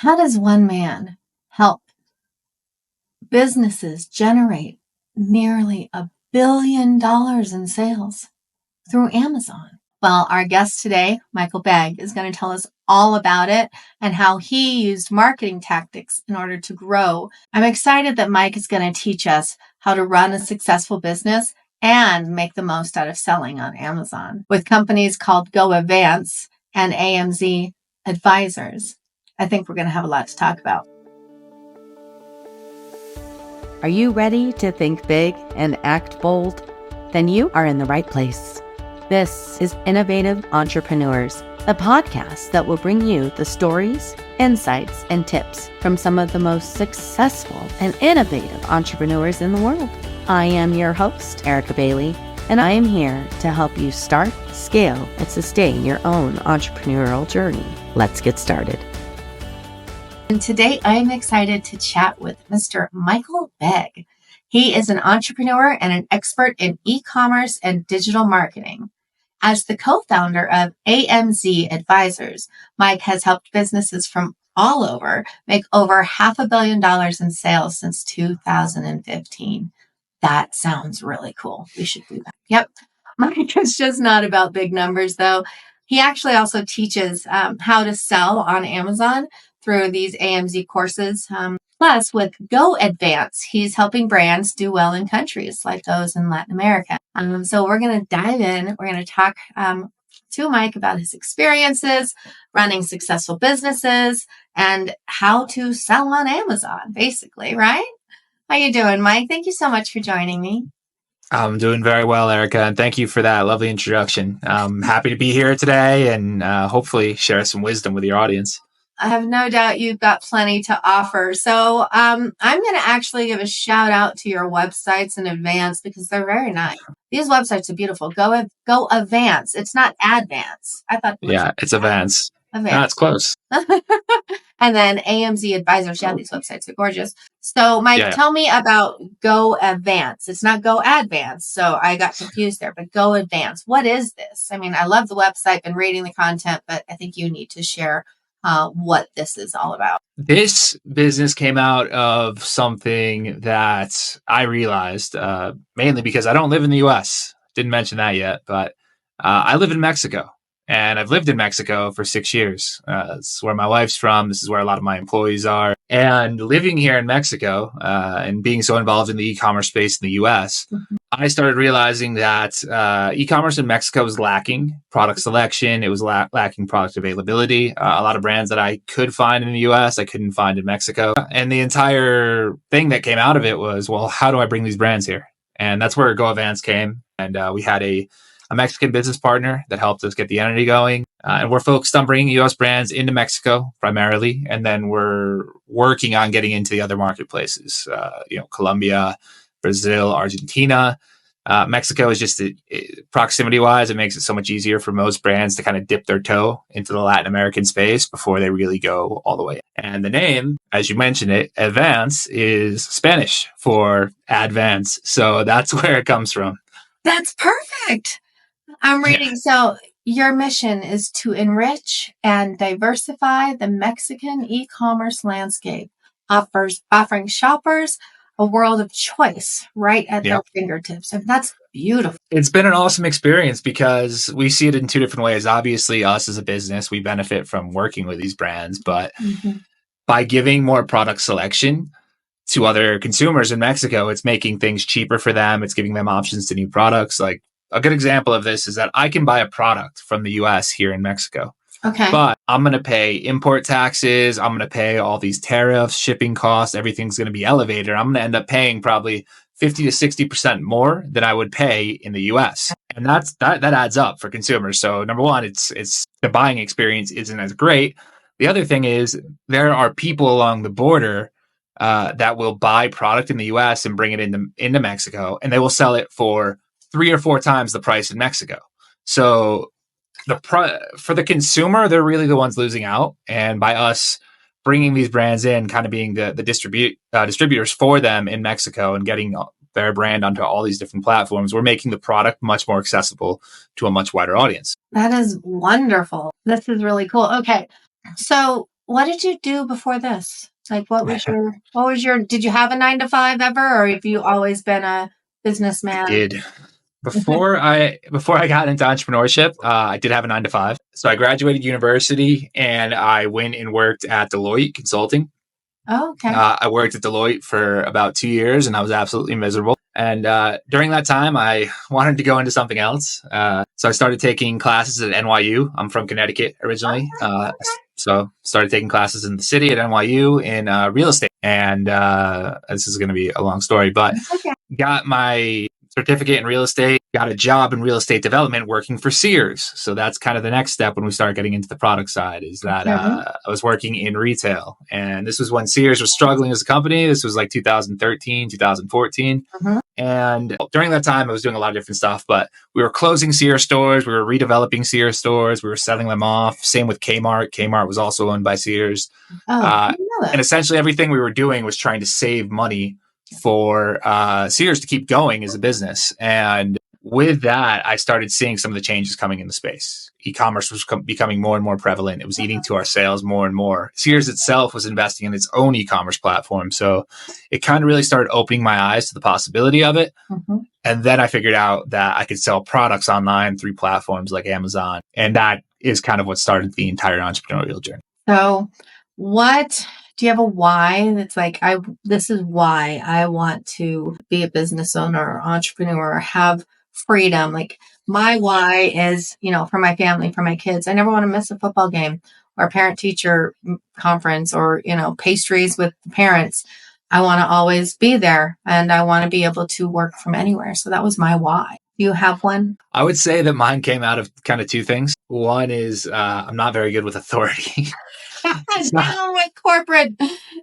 How does one man help businesses generate nearly $1 billion in sales through Amazon? Well, our guest today, Michael Begg, is going to tell us all about it and how he used marketing tactics in order to grow. I'm excited that Mike is going to teach us how to run a successful business and make the most out of selling on Amazon with companies called GoAvance and AMZ Advisers. I think we're going to have a lot to talk about. Are you ready to think big and act bold? Then you are in the right place. This is Innovative Entrepreneurs, a podcast that will bring you the stories, insights, and tips from some of the most successful and innovative entrepreneurs in the world. I am your host, Erica Bailey, and I am here to help you start, scale, and sustain your own entrepreneurial journey. Let's get started. And today I am excited to chat with Mr. Michael Begg. He is an entrepreneur and an expert in e-commerce and digital marketing. As the co-founder of AMZ Advisers, Mike has helped businesses from all over make over $500 million in sales since 2015. That sounds really cool. We should do that. Yep. Mike is just not about big numbers, though. He actually also teaches how to sell on Amazon through these AMZ courses. Plus, with GoAvance, he's helping brands do well in countries like those in Latin America. So we're going to dive in. We're going to talk to Mike about his experiences running successful businesses and how to sell on Amazon, basically, right? How you doing, Mike? Thank you so much for joining me. I'm doing very well, Erica, and thank you for that lovely introduction. I'm happy to be here today and hopefully share some wisdom with your audience. I have no doubt you've got plenty to offer. So I'm going to actually give a shout out to your websites in advance because they're very nice. These websites are beautiful. GoAvance. It's not Advance. I thought. It's Avance. Avance. No, it's close. And then AMZ Advisors. Yeah, these websites are gorgeous. So, Mike, Tell me about GoAvance. It's not GoAdvance. So I got confused there, but GoAvance. What is this? I mean, I love the website, been reading the content, but I think you need to share what this is all about. This business came out of something that I realized, mainly because I don't live in the US. Didn't mention that yet, but I live in Mexico. And I've lived in Mexico for 6 years. This is where my wife's from. This is where a lot of my employees are. And living here in Mexico and being so involved in the e-commerce space in the US, I started realizing that e-commerce in Mexico was lacking product selection. It was lacking product availability. A lot of brands that I could find in the US, I couldn't find in Mexico. And the entire thing that came out of it was, well, how do I bring these brands here? And that's where GoAvance came. And we had a Mexican business partner that helped us get the entity going. And we're focused on bringing U.S. brands into Mexico primarily. And then we're working on getting into the other marketplaces, Colombia, Brazil, Argentina. Mexico is just proximity wise, it makes it so much easier for most brands to kind of dip their toe into the Latin American space before they really go all the way. And the name, as you mentioned it, Advance is Spanish for advance. So that's where it comes from. That's perfect. I'm reading. Yeah. So your mission is to enrich and diversify the Mexican e-commerce landscape, offering shoppers a world of choice right at their fingertips. And that's beautiful. It's been an awesome experience because we see it in two different ways. Obviously, us as a business, we benefit from working with these brands, but by giving more product selection to other consumers in Mexico, it's making things cheaper for them. It's giving them options to new products. Like a good example of this is that I can buy a product from the US here in Mexico. Okay. But I'm going to pay import taxes. I'm going to pay all these tariffs, shipping costs. Everything's going to be elevated. I'm going to end up paying probably 50 to 60% more than I would pay in the US. And that adds up for consumers. So number one, it's the buying experience isn't as great. The other thing is there are people along the border that will buy product in the US and bring it into Mexico, and they will sell it for 3 or 4 times the price in Mexico. So for the consumer, they're really the ones losing out. And by us bringing these brands in, kind of being the distributors for them in Mexico and getting their brand onto all these different platforms, we're making the product much more accessible to a much wider audience. That is wonderful. This is really cool. Okay. So what did you do before this? Like, what was your, did you have a 9 to 5 ever, or have you always been a businessman? I did. Before I got into entrepreneurship, I did have a 9 to 5. So I graduated university and I went and worked at Deloitte Consulting. Oh, okay. I worked at Deloitte for about 2 years and I was absolutely miserable. And during that time, I wanted to go into something else. So I started taking classes at NYU. I'm from Connecticut originally. Okay. So started taking classes in the city at NYU in real estate. And this is going to be a long story, but got my certificate in real estate, got a job in real estate development working for Sears. So that's kind of the next step when we start getting into the product side, is that I was working in retail. And this was when Sears was struggling as a company. This was like 2013, 2014. And during that time, I was doing a lot of different stuff, but we were closing Sears stores. We were redeveloping Sears stores. We were selling them off. Same with Kmart. Kmart was also owned by Sears. And essentially everything we were doing was trying to save money for Sears to keep going as a business. And with that, I started seeing some of the changes coming in the space. E-commerce was becoming more and more prevalent. It was eating to our sales more and more. Sears itself was investing in its own e-commerce platform. So it kind of really started opening my eyes to the possibility of it. And then I figured out that I could sell products online through platforms like Amazon. And that is kind of what started the entire entrepreneurial journey. So do you have a why that's like, this is why I want to be a business owner or entrepreneur or have freedom? Like, my why is, for my family, for my kids. I never want to miss a football game or parent teacher conference or, pastries with the parents. I want to always be there and I want to be able to work from anywhere. So that was my why. Do you have one? I would say that mine came out of kind of two things. One is I'm not very good with authority. With corporate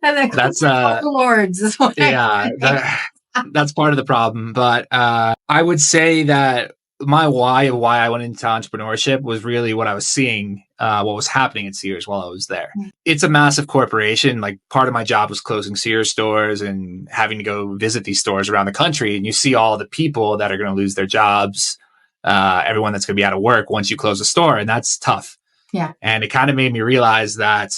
and that's lords is what that's part of the problem. But I would say that my why of why I went into entrepreneurship was really what I was seeing, what was happening at Sears while I was there. It's a massive corporation. Like, part of my job was closing Sears stores and having to go visit these stores around the country. And you see all the people that are going to lose their jobs, everyone that's going to be out of work once you close a store. And that's tough. Yeah. And it kind of made me realize that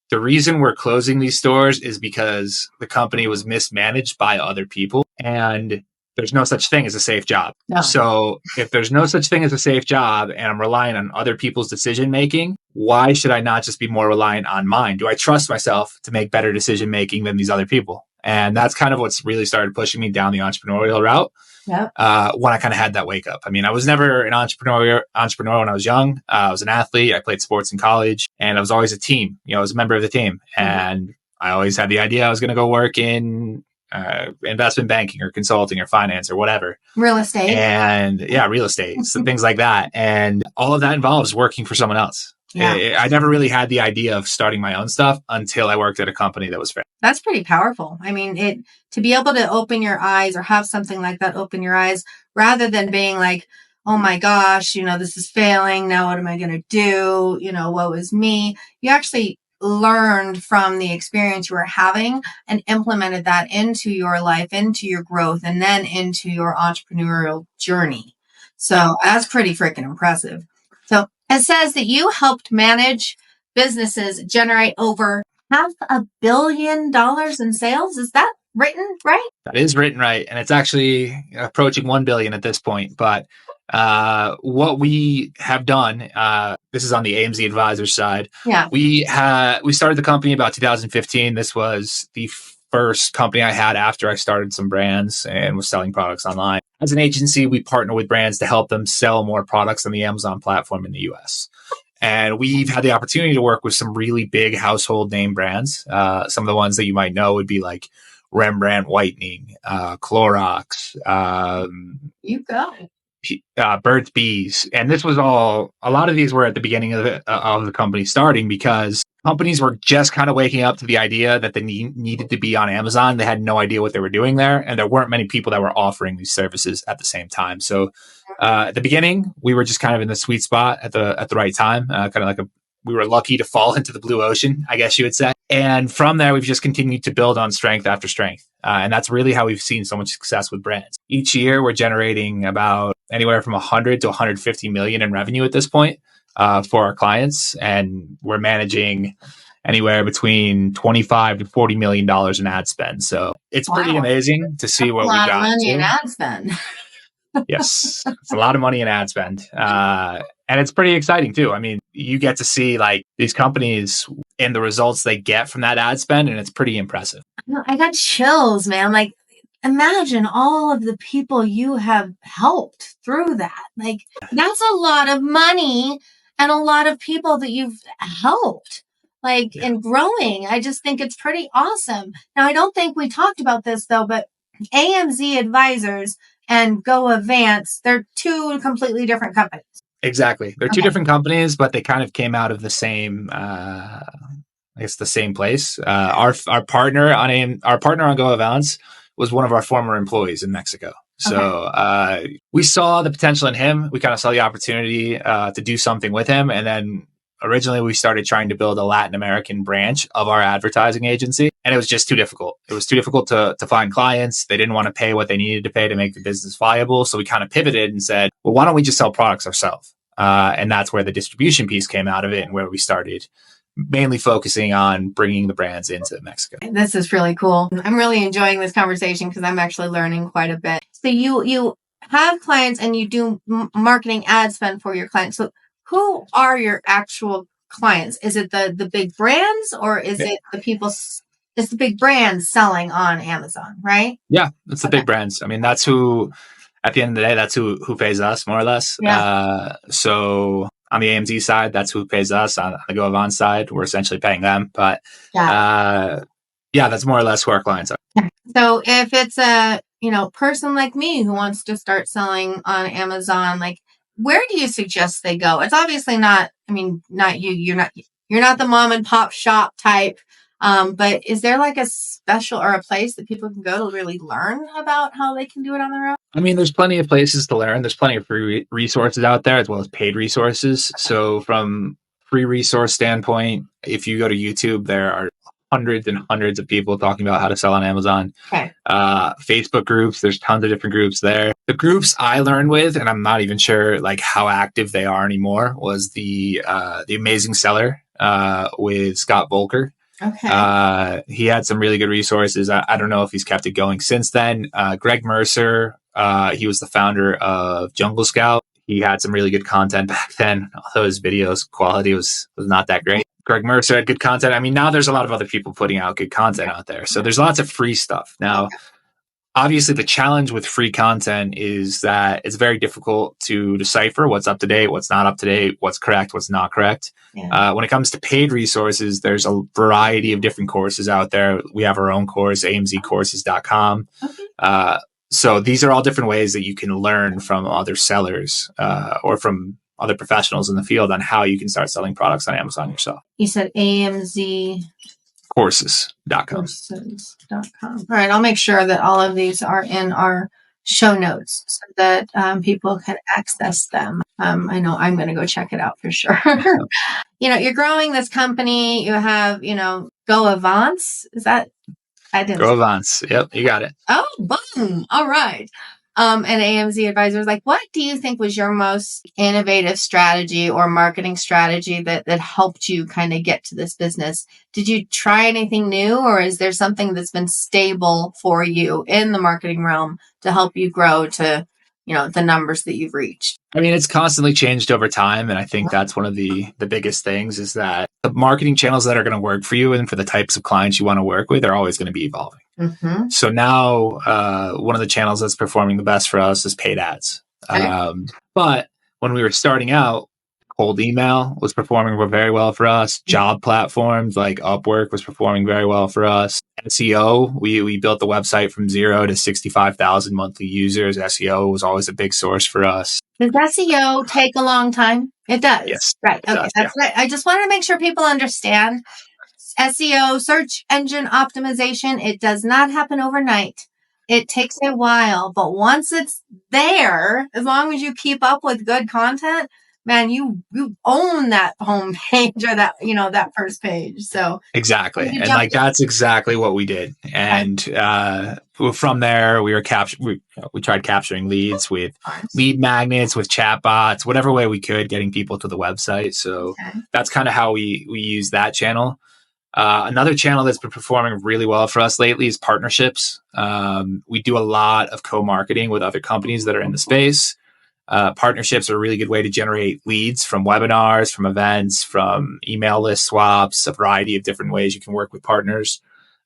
the reason we're closing these stores is because the company was mismanaged by other people. And there's no such thing as a safe job. No. So if there's no such thing as a safe job and I'm relying on other people's decision making, why should I not just be more reliant on mine? Do I trust myself to make better decision making than these other people? And that's kind of what's really started pushing me down the entrepreneurial route. When I kind of had that wake up. I mean, I was never an entrepreneur when I was young. I was an athlete. I played sports in college and I was always a team. I was a member of the team. And I always had the idea I was going to go work in investment banking or consulting or finance or whatever. Real estate. And real estate. So things like that. And all of that involves working for someone else. Yeah. I never really had the idea of starting my own stuff until I worked at a company that was fair. That's pretty powerful. I mean, to be able to open your eyes or have something like that open your eyes, rather than being like, oh my gosh, this is failing. Now what am I going to do? Woe is me. You actually learned from the experience you were having and implemented that into your life, into your growth, and then into your entrepreneurial journey. So that's pretty freaking impressive. So it says that you helped manage businesses generate over $500 million in sales. Is that written right? That is written right. And it's actually approaching 1 billion at this point. But what we have done, this is on the AMZ Advisers side. Yeah. We started the company about 2015. This was the first company I had after I started some brands and was selling products online. As an agency, we partner with brands to help them sell more products on the Amazon platform in the US. And we've had the opportunity to work with some really big household name brands. Some of the ones that you might know would be like Rembrandt Whitening, Clorox. You go. Burt's Bees. And this was a lot of these were at the beginning of the company starting because companies were just kind of waking up to the idea that they needed to be on Amazon. They had no idea what they were doing there. And there weren't many people that were offering these services at the same time. So at the beginning, we were just kind of in the sweet spot at the right time, kind of like we were lucky to fall into the blue ocean, I guess you would say. And from there, we've just continued to build on strength after strength. And that's really how we've seen so much success with brands. Each year, we're generating about anywhere from 100 to 150 million in revenue at this point for our clients. And we're managing anywhere between $25 to $40 million in ad spend. So it's pretty amazing to see what we got. A lot of money in ad spend. Yes, it's a lot of money in ad spend. And it's pretty exciting too. I mean, you get to see like these companies and the results they get from that ad spend, and it's pretty impressive. I got chills, man. Like, imagine all of the people you have helped through that. Like, that's a lot of money and a lot of people that you've helped, like, in growing. I just think it's pretty awesome. Now, I don't think we talked about this though, but AMZ Advisers and GoAvance, they're two completely different companies. Exactly. They're two different companies, but they kind of came out of the same, I guess, the same place. Our partner on GoAvance was one of our former employees in Mexico. So we saw the potential in him. We kind of saw the opportunity to do something with him. And then originally we started trying to build a Latin American branch of our advertising agency. And it was just too difficult. It was too difficult to find clients. They didn't want to pay what they needed to pay to make the business viable. So we kind of pivoted and said, well, why don't we just sell products ourselves? And that's where the distribution piece came out of it and where we started mainly focusing on bringing the brands into Mexico. This is really cool. I'm really enjoying this conversation because I'm actually learning quite a bit. So you have clients and you do marketing ad spend for your clients. So who are your actual clients? Is it the big brands or is it the people? It's the big brands selling on Amazon, right? Yeah, it's the big brands. I mean, that's who, at the end of the day, that's who pays us more or less. Yeah. So on the AMZ side, that's who pays us. On the GoAvance side, we're essentially paying them. But that's more or less who our clients are. So if it's a person like me who wants to start selling on Amazon, like where do you suggest they go? It's obviously not. I mean, not you. You're not the mom and pop shop type. But is there like a special or a place that people can go to really learn about how they can do it on their own? I mean, there's plenty of places to learn. There's plenty of free resources out there as well as paid resources. So from free resource standpoint, if you go to YouTube, there are hundreds and hundreds of people talking about how to sell on Amazon. Okay. Facebook groups, there's tons of different groups there. The groups I learned with, and I'm not even sure like how active they are anymore, was the Amazing Seller with Scott Volker. Okay. He had some really good resources. I don't know if he's kept it going since then. Greg Mercer, he was the founder of Jungle Scout. He had some really good content back then, although his videos quality was not that great. Greg Mercer had good content. I mean, now there's a lot of other people putting out good content out there. So there's lots of free stuff. Now, obviously, the challenge with free content is that it's very difficult to decipher what's up to date, what's not up to date, what's correct, what's not correct. Yeah. When it comes to paid resources, there's a variety of different courses out there. We have our own course, amzcourses.com. Okay. So these are all different ways that you can learn from other sellers or from other professionals in the field on how you can start selling products on Amazon yourself. You said AMZ courses.com. Courses.com. All right. I'll make sure that all of these are in our show notes so that people can access them. I know I'm going to go check it out for sure. You're growing this company. You have, GoAvance. Is that? I didn't. GoAvance. Yep. You got it. Oh, boom. All right. And AMZ Advisers, like, what do you think was your most innovative strategy or marketing strategy that helped you kind of get to this business? Did you try anything new, or is there something that's been stable for you in the marketing realm to help you grow to, the numbers that you've reached? I mean, it's constantly changed over time. And I think that's one of the biggest things is that the marketing channels that are going to work for you and for the types of clients you want to work with are always going to be evolving. Mm-hmm. So now one of the channels that's performing the best for us is paid ads. Okay. But when we were starting out, cold email was performing very well for us. Job platforms like Upwork was performing very well for us. SEO, we built the website from 0 to 65,000 monthly users. SEO was always a big source for us. Does SEO take a long time? It does. Yes. Right. Okay. That's right. I just want to make sure people understand SEO, search engine optimization. It does not happen overnight. It takes a while, but once it's there, as long as you keep up with good content, man, you own that home page or that, that first page. So exactly. And like, that's exactly what we did. And from there, we tried capturing leads with lead magnets, with chatbots, whatever way we could, getting people to the website. So that's kind of how we use that channel. Another channel that's been performing really well for us lately is partnerships. We do a lot of co-marketing with other companies that are in the space. Partnerships are a really good way to generate leads from webinars, from events, from email list swaps, a variety of different ways you can work with partners.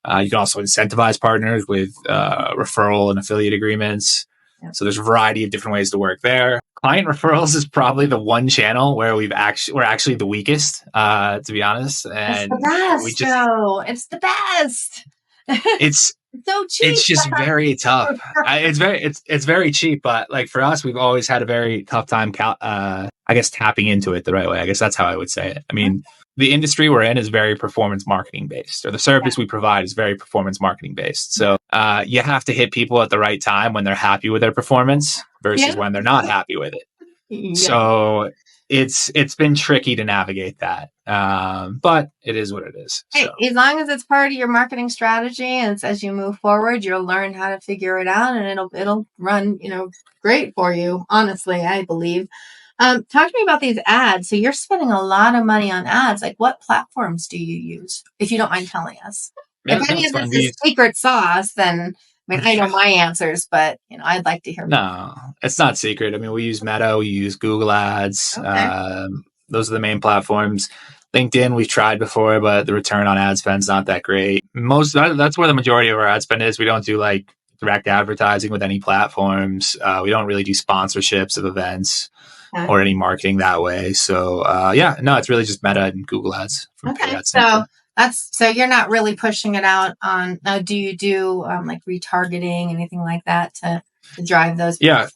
You can also incentivize partners with referral and affiliate agreements. Yeah. So there's a variety of different ways to work there. Client referrals is probably the one channel where we're actually the weakest, to be honest. And It's the best, we just though. It's the best. it's so cheap. it's just very tough. It's very cheap, but like for us, we've always had a very tough time, I guess, tapping into it the right way. I guess that's how I would say it. I mean, the industry we're in is very performance marketing based, or the service we provide is very performance marketing based. So you have to hit people at the right time when they're happy with their performance versus when they're not happy with it. Yeah. So it's been tricky to navigate that, but it is what it is. Hey, So. as long as it's part of your marketing strategy, and it's, as you move forward, you'll learn how to figure it out, and it'll run great for you. Honestly, I believe. Talk to me about these ads. So you're spending a lot of money on ads. Like, what platforms do you use? If you don't mind telling us. Yeah, if any of this is secret sauce, then I know my answers, but I'd like to hear. No, it's not secret. I mean, we use Meta, we use Google Ads. Okay. Those are the main platforms. LinkedIn, we've tried before, but the return on ad spend's not that great. That's where the majority of our ad spend is. We don't do like direct advertising with any platforms. We don't really do sponsorships of events or any marketing that way. So it's really just Meta and Google Ads. Okay, so you're not really pushing it out on. Do you do like retargeting, anything like that to drive those? Yeah.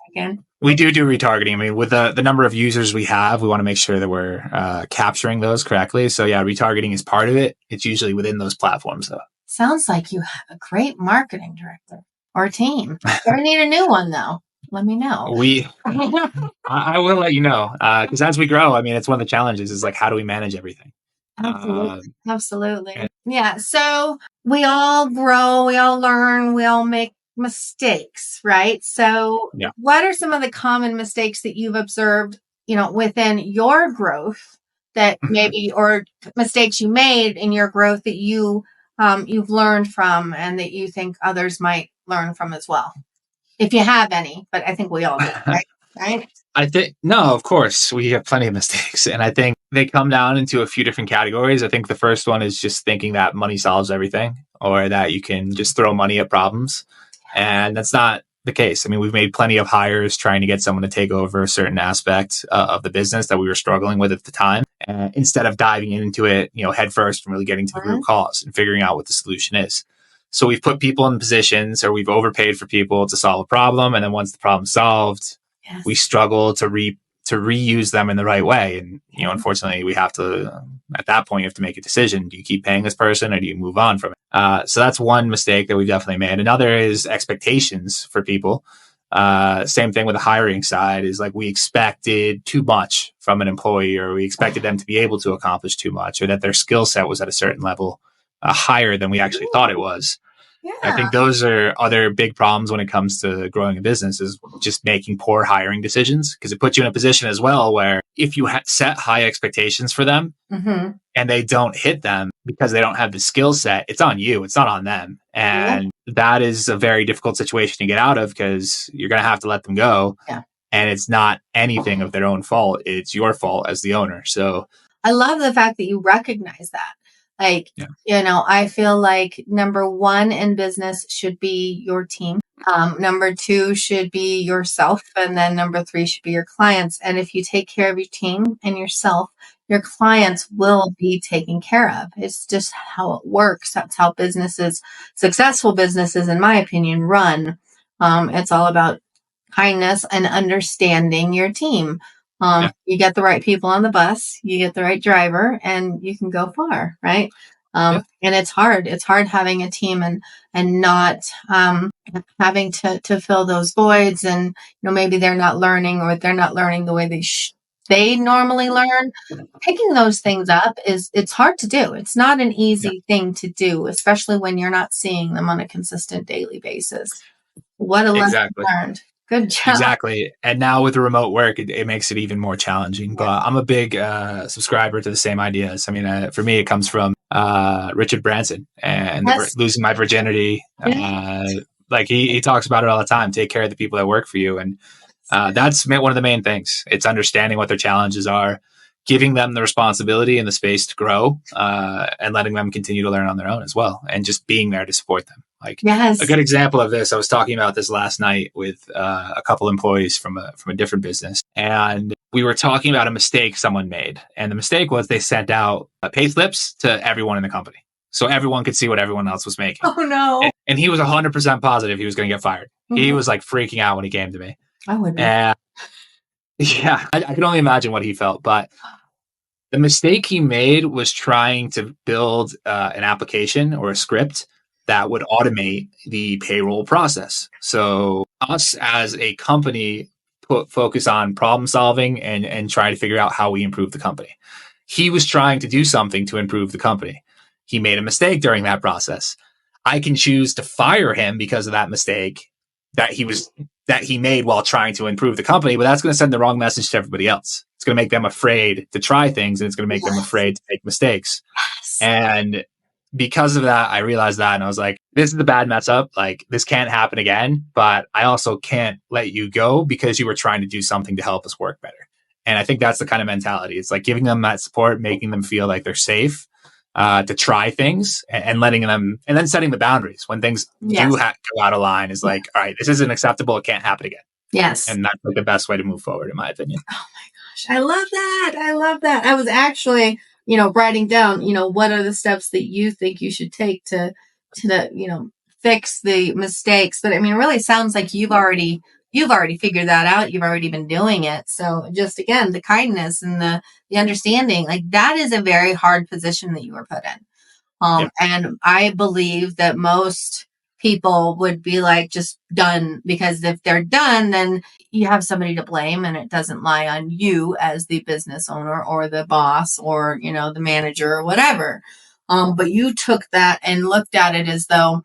We do retargeting. I mean, with the number of users we have, we want to make sure that we're capturing those correctly. So yeah, retargeting is part of it. It's usually within those platforms, though. Sounds like you have a great marketing director or team. I need a new one, though. Let me know. I will let you know, because as we grow, I mean, it's one of the challenges is like, how do we manage everything? Absolutely. Yeah. So we all grow, we all learn, we all make mistakes, right? So what are some of the common mistakes that you've observed, within your growth that maybe, or mistakes you made in your growth that you've learned from and that you think others might learn from as well? If you have any, but I think we all do, right? I think, no, of course, we have plenty of mistakes. And I think they come down into a few different categories. I think the first one is just thinking that money solves everything, or that you can just throw money at problems. And that's not the case. I mean, we've made plenty of hires trying to get someone to take over a certain aspect of the business that we were struggling with at the time, instead of diving into it, head first and really getting to the root cause and figuring out what the solution is. So we've put people in positions, or we've overpaid for people to solve a problem. And then once the problem's solved, we struggle to reuse them in the right way. And, unfortunately, we have to, at that point, you have to make a decision. Do you keep paying this person or do you move on from it? So that's one mistake that we've definitely made. Another is expectations for people. Same thing with the hiring side is like we expected too much from an employee, or we expected them to be able to accomplish too much, or that their skill set was at a certain level higher than we actually thought it was. Yeah. I think those are other big problems when it comes to growing a business, is just making poor hiring decisions, because it puts you in a position as well where if you set high expectations for them and they don't hit them because they don't have the skill set, it's on you. It's not on them. And that is a very difficult situation to get out of, because you're going to have to let them go. Yeah. And it's not anything of their own fault. It's your fault as the owner. So I love the fact that you recognize that. I feel like number one in business should be your team. Number two should be yourself. And then number three should be your clients. And if you take care of your team and yourself, your clients will be taken care of. It's just how it works. That's how successful businesses, in my opinion, run. It's all about kindness and understanding your team. You get the right people on the bus, you get the right driver, and you can go far, right? And it's hard. It's hard having a team and not having to fill those voids, and maybe they're not learning, or they're not learning the way they normally learn. Picking those things up it's hard to do. It's not an easy thing to do, especially when you're not seeing them on a consistent daily basis. What a lesson learned. Good job. Exactly. And now with the remote work, it makes it even more challenging. But I'm a big subscriber to the same ideas. I mean, for me, it comes from Richard Branson and Yes. losing my virginity. Like he talks about it all the time. Take care of the people that work for you. And that's one of the main things. It's understanding what their challenges are, giving them the responsibility and the space to grow, and letting them continue to learn on their own as well. And just being there to support them. Like a good example of this, I was talking about this last night with a couple employees from a different business. And we were talking about a mistake someone made. And the mistake was they sent out pay slips to everyone in the company. So everyone could see what everyone else was making. Oh, no. And he was 100% positive he was going to get fired. Mm-hmm. He was like freaking out when he came to me. I would be. And yeah, I can only imagine what he felt. But the mistake he made was trying to build an application or a script that would automate the payroll process. So us as a company focus on problem solving and trying to figure out how we improve the company. He was trying to do something to improve the company. He made a mistake during that process. I can choose to fire him because of that mistake that he made while trying to improve the company, but that's going to send the wrong message to everybody else. It's going to make them afraid to try things, and it's going to make them afraid to make mistakes. And because of that, I realized that, and I was like, this is a bad mess up. Like, this can't happen again, but I also can't let you go because you were trying to do something to help us work better. And I think that's the kind of mentality. It's like giving them that support, making them feel like they're safe to try things, and letting them, and then setting the boundaries when things do go out of line is like, all right, this isn't acceptable. It can't happen again. Yes. And that's like the best way to move forward, in my opinion. Oh my gosh. I love that. I love that. I was actually, writing down, what are the steps that you think you should take to fix the mistakes. But I mean, it really sounds like you've already figured that out. You've already been doing it. So just, again, the kindness and the understanding, like, that is a very hard position that you were put in. And I believe that most people would be like, just done, because if they're done, then you have somebody to blame, and it doesn't lie on you as the business owner or the boss or, the manager or whatever. But you took that and looked at it as though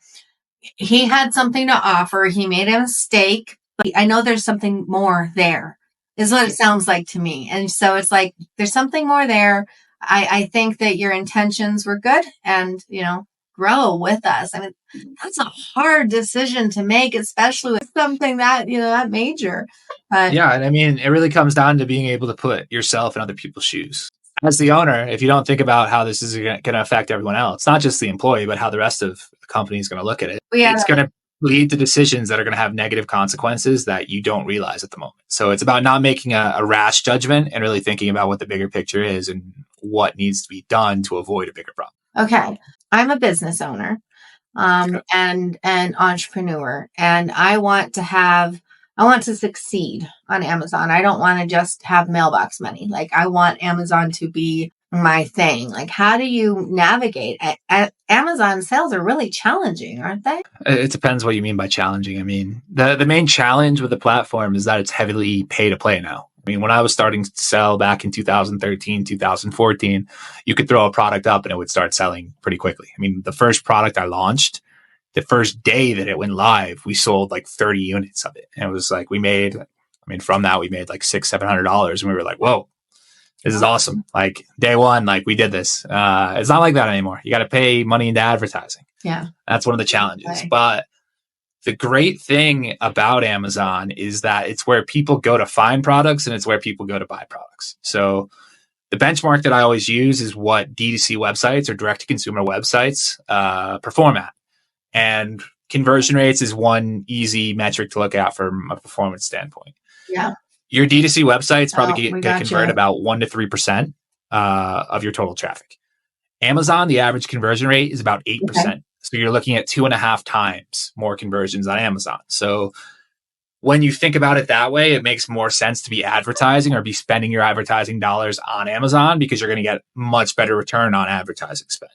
he had something to offer. He made a mistake, but I know there's something more there, is what it sounds like to me. And so it's like, there's something more there. I think that your intentions were good, and, grow with us. I mean, that's a hard decision to make, especially with something that, that major. Yeah. And I mean, it really comes down to being able to put yourself in other people's shoes. As the owner, if you don't think about how this is going to affect everyone else, not just the employee, but how the rest of the company is going to look at it, it's going to lead to decisions that are going to have negative consequences that you don't realize at the moment. So it's about not making a rash judgment and really thinking about what the bigger picture is and what needs to be done to avoid a bigger problem. Okay. I'm a business owner, and an entrepreneur, and I want to succeed on Amazon. I don't want to just have mailbox money. Like, I want Amazon to be my thing. Like, how do you navigate? Amazon sales are really challenging, aren't they? It depends what you mean by challenging. I mean, the main challenge with the platform is that it's heavily pay to play now. I mean, when I was starting to sell back in 2013, 2014, you could throw a product up and it would start selling pretty quickly. I mean, the first product I launched, the first day that it went live, we sold like 30 units of it. And it was like, from that, we made like $600-700. And we were like, whoa, this is awesome. Like, day one, like, we did this. It's not like that anymore. You got to pay money into advertising. Yeah. That's one of the challenges. But the great thing about Amazon is that it's where people go to find products, and it's where people go to buy products. So the benchmark that I always use is what D2C websites or direct-to-consumer websites perform at. And conversion rates is one easy metric to look at from a performance standpoint. Yeah. Your D2C websites probably get convert about 1 to 3% of your total traffic. Amazon, the average conversion rate is about 8%. Okay. So you're looking at 2.5 times more conversions on Amazon. So when you think about it that way, it makes more sense to be advertising or be spending your advertising dollars on Amazon, because you're going to get much better return on advertising spend.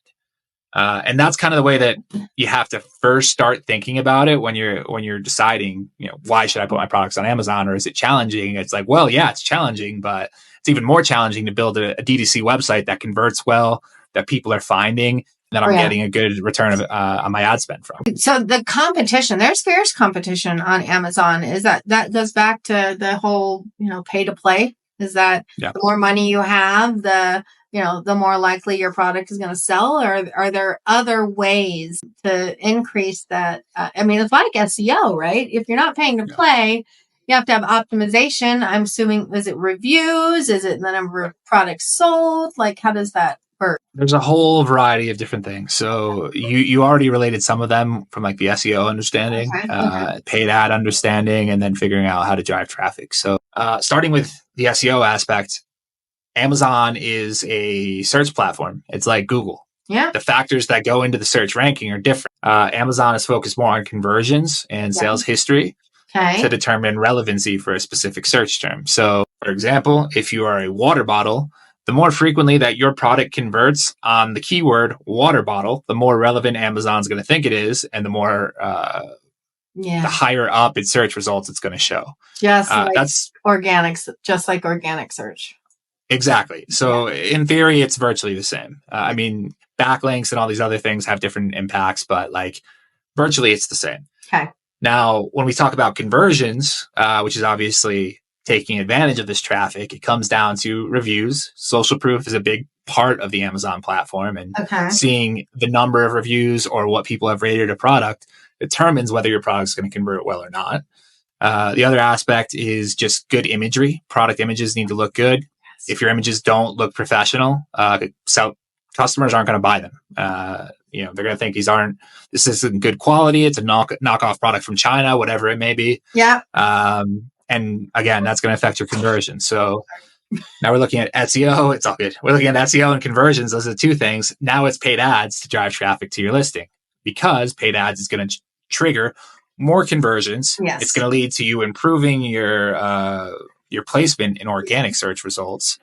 And that's kind of the way that you have to first start thinking about it when you're deciding, why should I put my products on Amazon, or is it challenging? It's like, well, yeah, it's challenging, but it's even more challenging to build a D2C website that converts well, that people are finding, that I'm getting a good return on my ad spend from. So the competition, there's fierce competition on Amazon. Is that goes back to the whole, pay to play? Is that the more money you have, the the more likely your product is going to sell? Or are there other ways to increase that? It's like SEO, right? If you're not paying to play, you have to have optimization. I'm assuming, is it reviews? Is it the number of products sold? Like, how does that work? There's a whole variety of different things. So you already related some of them from like the SEO understanding, paid ad understanding, and then figuring out how to drive traffic. So starting with the SEO aspect, Amazon is a search platform. It's like Google. Yeah. The factors that go into the search ranking are different. Amazon is focused more on conversions and sales history to determine relevancy for a specific search term. So, for example, if you are a water bottle, the more frequently that your product converts on the keyword water bottle, the more relevant Amazon's going to think it is, and the more the higher up its search results it's going to show. That's organics, just like organic search. Exactly. So in theory, it's virtually the same. Backlinks and all these other things have different impacts, but like virtually it's the same. Okay. Now, when we talk about conversions, which is obviously taking advantage of this traffic, it comes down to reviews. Social proof is a big part of the Amazon platform, and seeing the number of reviews or what people have rated a product determines whether your product is going to convert well or not. The other aspect is just good imagery. Product images need to look good. If your images don't look professional, customers aren't going to buy them. They're going to think this isn't good quality. It's a knockoff product from China, whatever it may be. Yeah. And again, that's going to affect your conversion. So now we're looking at SEO. It's all good. We're looking at SEO and conversions. Those are the two things. Now it's paid ads to drive traffic to your listing, because paid ads is going to trigger more conversions. Yes. It's going to lead to you improving your placement in organic search results.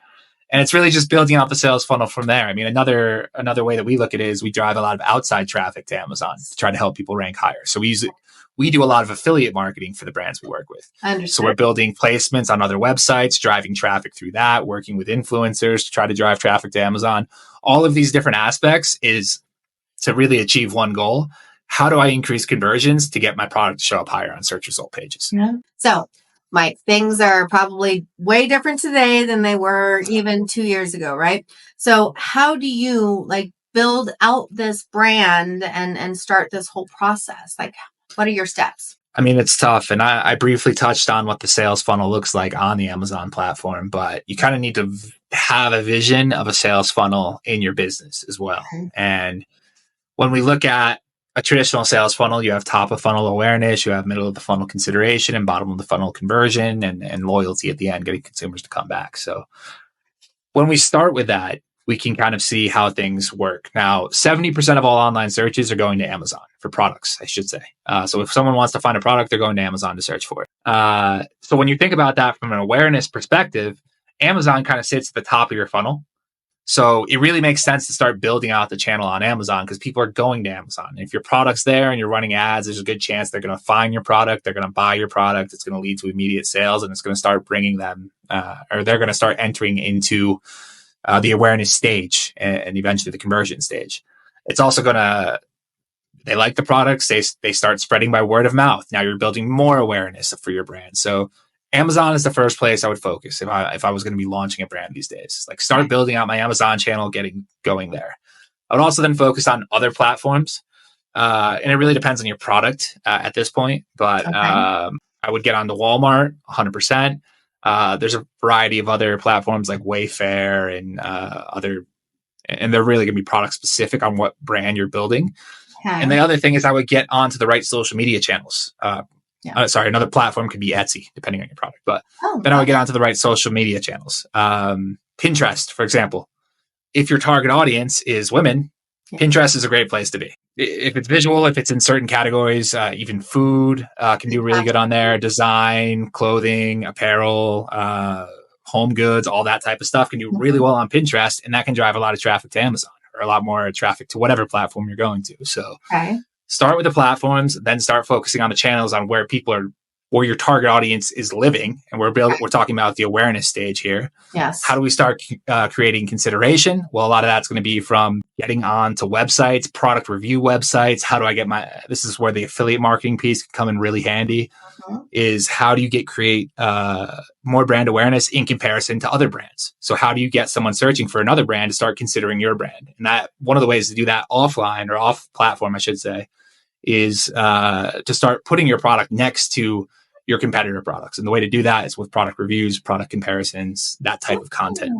And it's really just building out the sales funnel from there. Another way that we look at it is we drive a lot of outside traffic to Amazon to try to help people rank higher. So we do a lot of affiliate marketing for the brands we work with. So we're building placements on other websites, driving traffic through that, working with influencers to try to drive traffic to Amazon. All of these different aspects is to really achieve one goal. How do I increase conversions to get my product to show up higher on search result pages? Yeah. So, Mike, things are probably way different today than they were even 2 years ago, right? So how do you build out this brand and start this whole process? What are your steps? It's tough. And I briefly touched on what the sales funnel looks like on the Amazon platform, but you kind of need to have a vision of a sales funnel in your business as well. And when we look at a traditional sales funnel, you have top of funnel awareness, you have middle of the funnel consideration, and bottom of the funnel conversion, and loyalty at the end, getting consumers to come back. So when we start with that, we can kind of see how things work. Now, 70% of all online searches are going to Amazon for products, I should say. So if someone wants to find a product, they're going to Amazon to search for it. So when you think about that from an awareness perspective, Amazon kind of sits at the top of your funnel. So it really makes sense to start building out the channel on Amazon, because people are going to Amazon. If your product's there and you're running ads, there's a good chance they're going to find your product. They're going to buy your product. It's going to lead to immediate sales, and it's going to start bringing them, or they're going to start entering into the awareness stage and eventually the conversion stage. It's also going to, they like the products. They start spreading by word of mouth. Now you're building more awareness for your brand. So Amazon is the first place I would focus if I was going to be launching a brand these days. Start building out my Amazon channel, getting going there. I would also then focus on other platforms. And it really depends on your product at this point. But I would get onto Walmart 100%. There's a variety of other platforms like Wayfair and other, and they're really going to be product specific on what brand you're building. And the other thing is I would get onto the right social media channels. Another platform could be Etsy, depending on your product. But then I would get onto the right social media channels. Pinterest, for example. If your target audience is women, Pinterest is a great place to be. If it's visual, if it's in certain categories, even food can do really good on there. Design, clothing, apparel, home goods, all that type of stuff can do really well on Pinterest. And that can drive a lot of traffic to Amazon, or a lot more traffic to whatever platform you're going to. So start with the platforms, then start focusing on the channels on where people are where your target audience is living. And we're talking about the awareness stage here. Yes. How do we start creating consideration? Well, a lot of that's going to be from getting onto websites, product review websites. How do I get this is where the affiliate marketing piece can come in really handy, is how do you create more brand awareness in comparison to other brands? So how do you get someone searching for another brand to start considering your brand? And that one of the ways to do that offline or off platform, I should say, is to start putting your product next to your competitor products. And the way to do that is with product reviews, product comparisons, that type of content.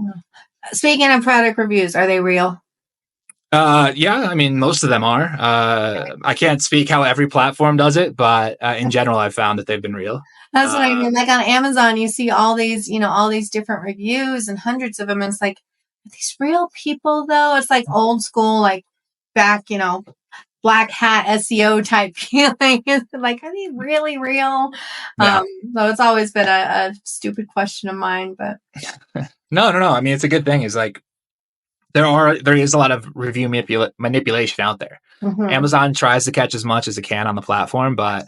Speaking of product reviews, are they real? Yeah, I mean, most of them are. I can't speak how every platform does it, but in general, I've found that they've been real. That's what I mean. Like on Amazon, you see all these different reviews and hundreds of them. And it's like, are these real people though? It's like old school, like back, black hat SEO type feeling. Like, are they really real? Yeah. So it's always been a stupid question of mine, but No. I mean, it's a good thing. Is like there is a lot of review manipulation out there. Amazon tries to catch as much as it can on the platform, but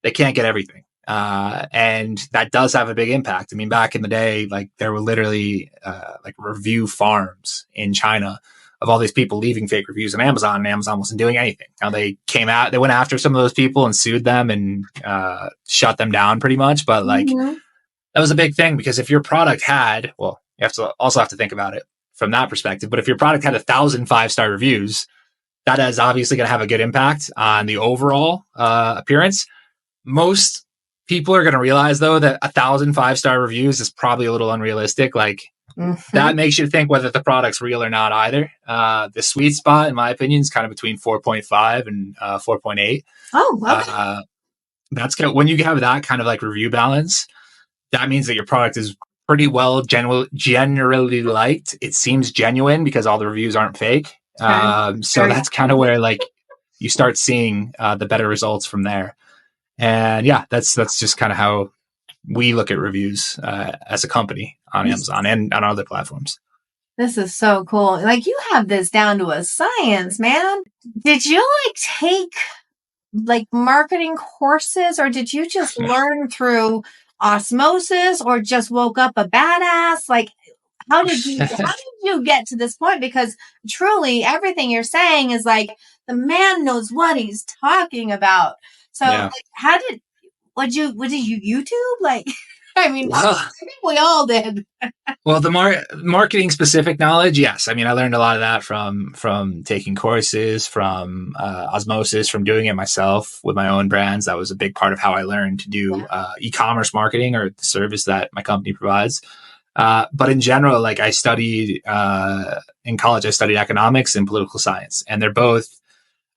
they can't get everything. And that does have a big impact. I mean, back in the day, like there were literally like review farms in China of all these people leaving fake reviews on Amazon, and Amazon wasn't doing anything. Now they went after some of those people and sued them and shut them down pretty much. But like that was a big thing, because if your product had, well, you have to think about it from that perspective. But if your product had 1,000 5-star reviews, that is obviously going to have a good impact on the overall appearance. Most people are going to realize though that 1,000 5-star reviews is probably a little unrealistic. Like that makes you think whether the product's real or not either. The sweet spot, in my opinion, is kind of between 4.5 and 4.8. Oh, okay. That's kind of, when you have that kind of like review balance, that means that your product is pretty well generally liked. It seems genuine because all the reviews aren't fake. So that's kind of where like you start seeing the better results from there. And yeah, that's just kind of how we look at reviews as a company on Amazon and on other platforms. This is so cool. Like you have this down to a science, man. Did you like take like marketing courses, or did you just learn through osmosis, or just woke up a badass? Like how did you get to this point? Because truly everything you're saying is like the man knows what he's talking about. So like, what did you YouTube? Like, I mean, I think we all did. Well, the marketing specific knowledge, yes. I mean, I learned a lot of that from taking courses, from osmosis, from doing it myself with my own brands. That was a big part of how I learned to do e-commerce marketing, or the service that my company provides. But in general, like I studied in college, I studied economics and political science, and they're both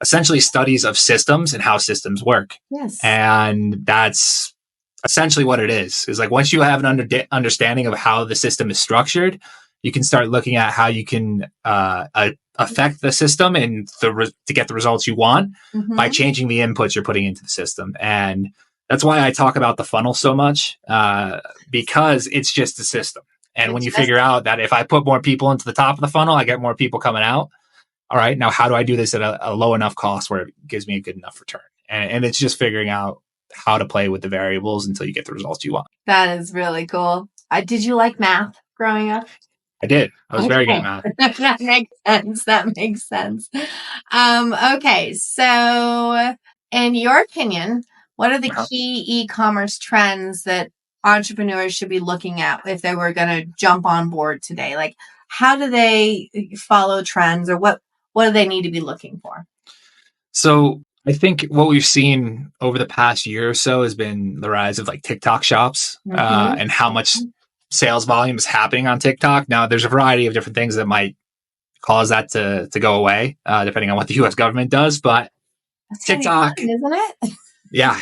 essentially studies of systems and how systems work. Yes. And that's essentially what it is like once you have an understanding of how the system is structured, you can start looking at how you can affect the system and to get the results you want by changing the inputs you're putting into the system. And that's why I talk about the funnel so much, because it's just a system. And when you figure out that if I put more people into the top of the funnel, I get more people coming out. All right, now how do I do this at a low enough cost where it gives me a good enough return? And it's just figuring out how to play with the variables until you get the results you want. That is really cool. Did you like math growing up? I did. I was very good at math. That makes sense. Okay. So in your opinion, what are the key e-commerce trends that entrepreneurs should be looking at if they were going to jump on board today? Like, how do they follow trends, or what do they need to be looking for? So I think what we've seen over the past year or so has been the rise of like TikTok shops, and how much sales volume is happening on TikTok. Now, there's a variety of different things that might cause that to go away, depending on what the U.S. government does. But that's TikTok, fun, isn't it? Yeah.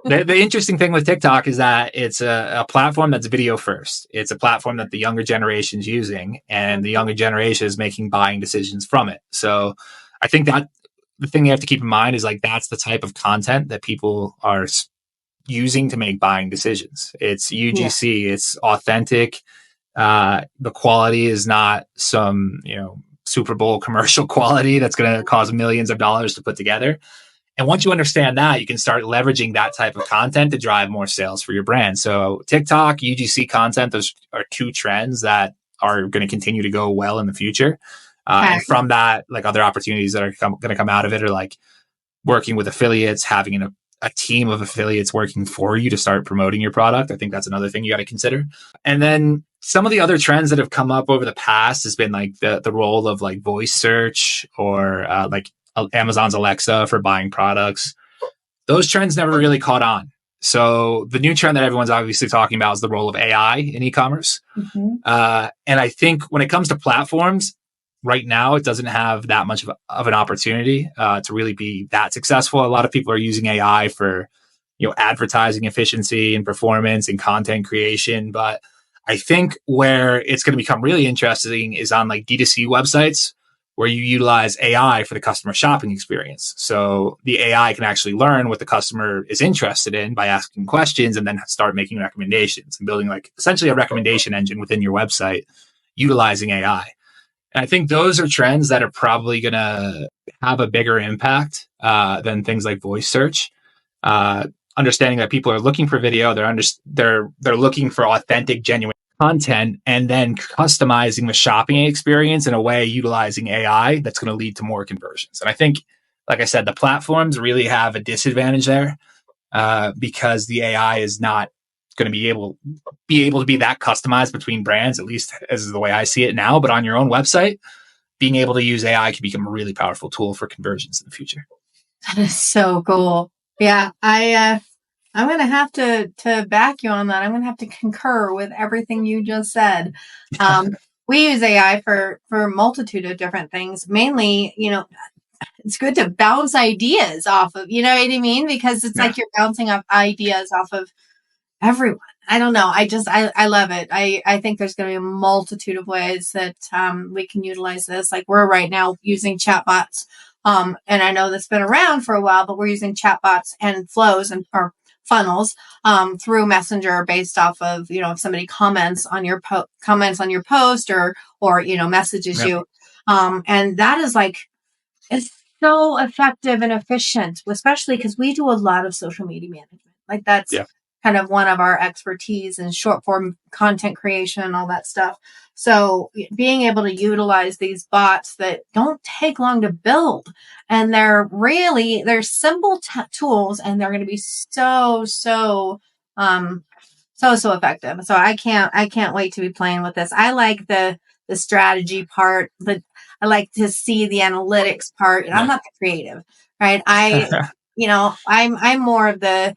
The interesting thing with TikTok is that it's a platform that's video first. It's a platform that the younger generation is using, and the younger generation is making buying decisions from it. So I think that the thing you have to keep in mind is like that's the type of content that people are using to make buying decisions. It's UGC, it's authentic. The quality is not some, Super Bowl commercial quality that's going to cost millions of dollars to put together. And once you understand that, you can start leveraging that type of content to drive more sales for your brand. So TikTok, UGC content, those are two trends that are going to continue to go well in the future. And from that, like other opportunities that are going to come out of it are like working with affiliates, having a team of affiliates working for you to start promoting your product. I think that's another thing you got to consider. And then some of the other trends that have come up over the past has been like the role of like voice search or like Amazon's Alexa for buying products. Those trends never really caught on. So the new trend that everyone's obviously talking about is the role of AI in e-commerce. Mm-hmm. And I think when it comes to platforms, right now it doesn't have that much of an opportunity to really be that successful. A lot of people are using AI for, advertising efficiency and performance and content creation. But I think where it's going to become really interesting is on like D2C websites where you utilize AI for the customer shopping experience. So the AI can actually learn what the customer is interested in by asking questions and then start making recommendations and building like essentially a recommendation engine within your website utilizing AI. And I think those are trends that are probably going to have a bigger impact than things like voice search. Understanding that people are looking for video, they're looking for authentic, genuine content, and then customizing the shopping experience in a way utilizing AI that's going to lead to more conversions. And I think, like I said, the platforms really have a disadvantage there because the AI is not going to be able to be that customized between brands, at least as the way I see it now. But on your own website, being able to use AI can become a really powerful tool for conversions in the future. That is so cool. Yeah, I'm going to have to back you on that. I'm going to have to concur with everything you just said. We use AI for a multitude of different things. Mainly, it's good to bounce ideas off of, you know what I mean? Because it's like you're bouncing off ideas off of everyone. I don't know. I love it. I think there's going to be a multitude of ways that we can utilize this. Like we're right now using chatbots. And I know that's been around for a while, but we're using chatbots and flows or funnels through Messenger based off of, if somebody comments on your post or messages you. And that is like, it's so effective and efficient, especially because we do a lot of social media management. Like that's kind of one of our expertise in short form content creation and all that stuff. So being able to utilize these bots that don't take long to build and they're simple tools and they're going to be so effective. So I can't wait to be playing with this. I like the strategy part, I like to see the analytics part. And I'm not the creative, right? I'm more of the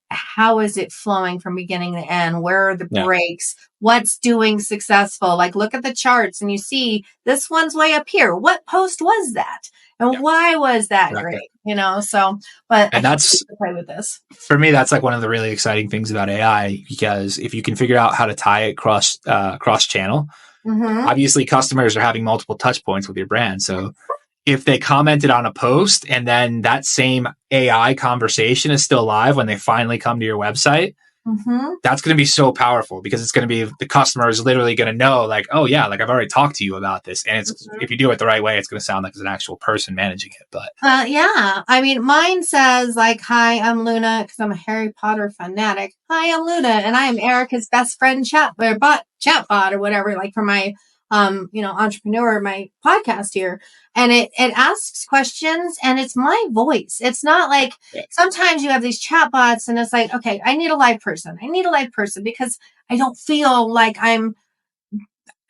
how is it flowing from beginning to end? Where are the breaks? What's doing successful? Like look at the charts and you see this one's way up here. What post was that? And why was that great? But and that's play with this. For me, that's like one of the really exciting things about AI, because if you can figure out how to tie it cross channel, obviously customers are having multiple touch points with your brand. So if they commented on a post and then that same AI conversation is still live when they finally come to your website, that's going to be so powerful because it's going to be the customer is literally going to know like, oh yeah, like I've already talked to you about this. And it's if you do it the right way, it's going to sound like it's an actual person managing it. But I mean, mine says like, hi, I'm Luna because I'm a Harry Potter fanatic. Hi, I'm Luna and I am Erica's best friend chatbot or whatever, like for my entrepreneur, my podcast here. And it asks questions and it's my voice. It's not like sometimes you have these chatbots and it's like, okay, I need a live person. Because I don't feel like I'm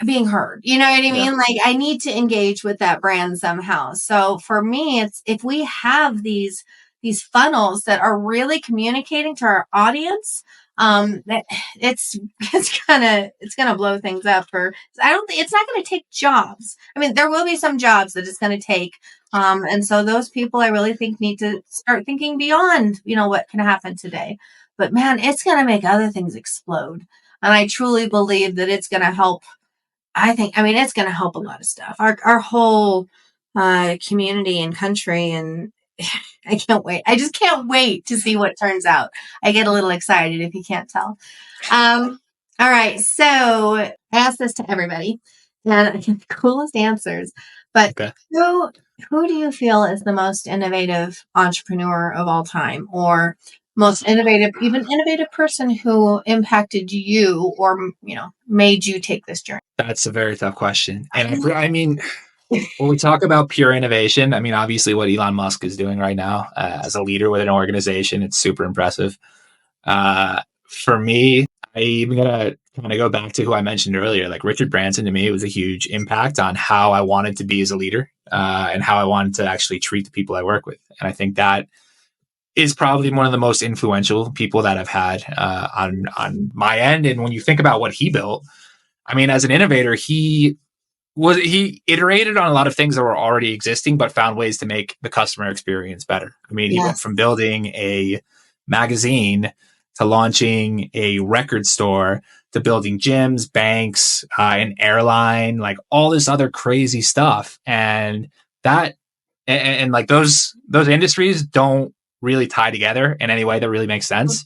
being heard. You know what I mean? Like I need to engage with that brand somehow. So for me, it's if we have these funnels that are really communicating to our audience, that it's gonna blow things up I don't think it's not gonna take jobs. I mean, there will be some jobs that it's gonna take. And so those people I really think need to start thinking beyond, what can happen today. But man, it's gonna make other things explode. And I truly believe that it's gonna help. It's gonna help a lot of stuff. Our whole community and country and I can't wait. I just can't wait to see what turns out. I get a little excited if you can't tell. All right. So I asked this to everybody and I get the coolest answers. But Okay. who do you feel is the most innovative entrepreneur of all time, or most innovative, even innovative person who impacted you or, made you take this journey? That's a very tough question. And I mean, when we talk about pure innovation, I mean, obviously what Elon Musk is doing right now as a leader within an organization, it's super impressive. For me, I'm going to kind of go back to who I mentioned earlier. Like Richard Branson, to me, it was a huge impact on how I wanted to be as a leader and how I wanted to actually treat the people I work with. And I think that is probably one of the most influential people that I've had on my end. And when you think about what he built, I mean, as an innovator, he iterated on a lot of things that were already existing, but found ways to make the customer experience better. I mean, he went from building a magazine to launching a record store to building gyms, banks, an airline, like all this other crazy stuff. And like those industries don't really tie together in any way that really makes sense.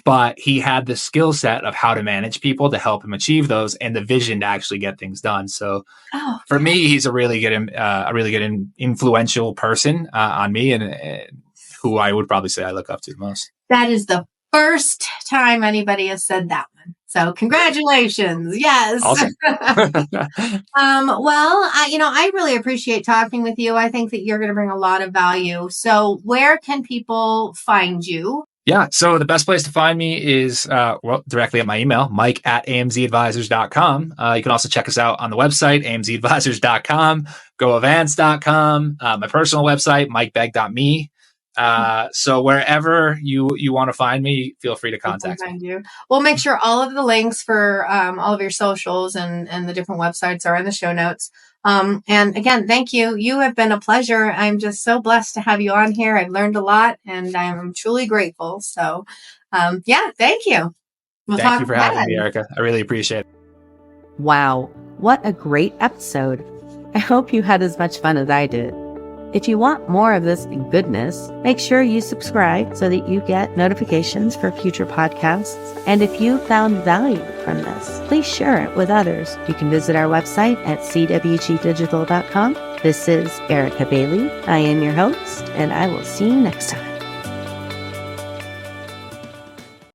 But he had the skill set of how to manage people to help him achieve those, and the vision to actually get things done. So, for me, he's a really good, influential person on me, and who I would probably say I look up to the most. That is the first time anybody has said that one. So, congratulations! Yes. Awesome. Well, I really appreciate talking with you. I think that you're going to bring a lot of value. So, where can people find you? Yeah. So the best place to find me is, directly at my email, mike@amzadvisers.com. You can also check us out on the website, amzadvisers.com, goavance.com, my personal website, mikebegg.me. So wherever you want to find me, feel free to contact me. We'll make sure all of the links for all of your socials and the different websites are in the show notes. And again, thank you. You have been a pleasure. I'm just so blessed to have you on here. I've learned a lot and I am truly grateful. So, thank you. Thank you for having me, Erica. I really appreciate it. Wow, what a great episode. I hope you had as much fun as I did. If you want more of this goodness, make sure you subscribe so that you get notifications for future podcasts. And if you found value from this, please share it with others. You can visit our website at cwgdigital.com. This is Erica Bailey. I am your host, and I will see you next time.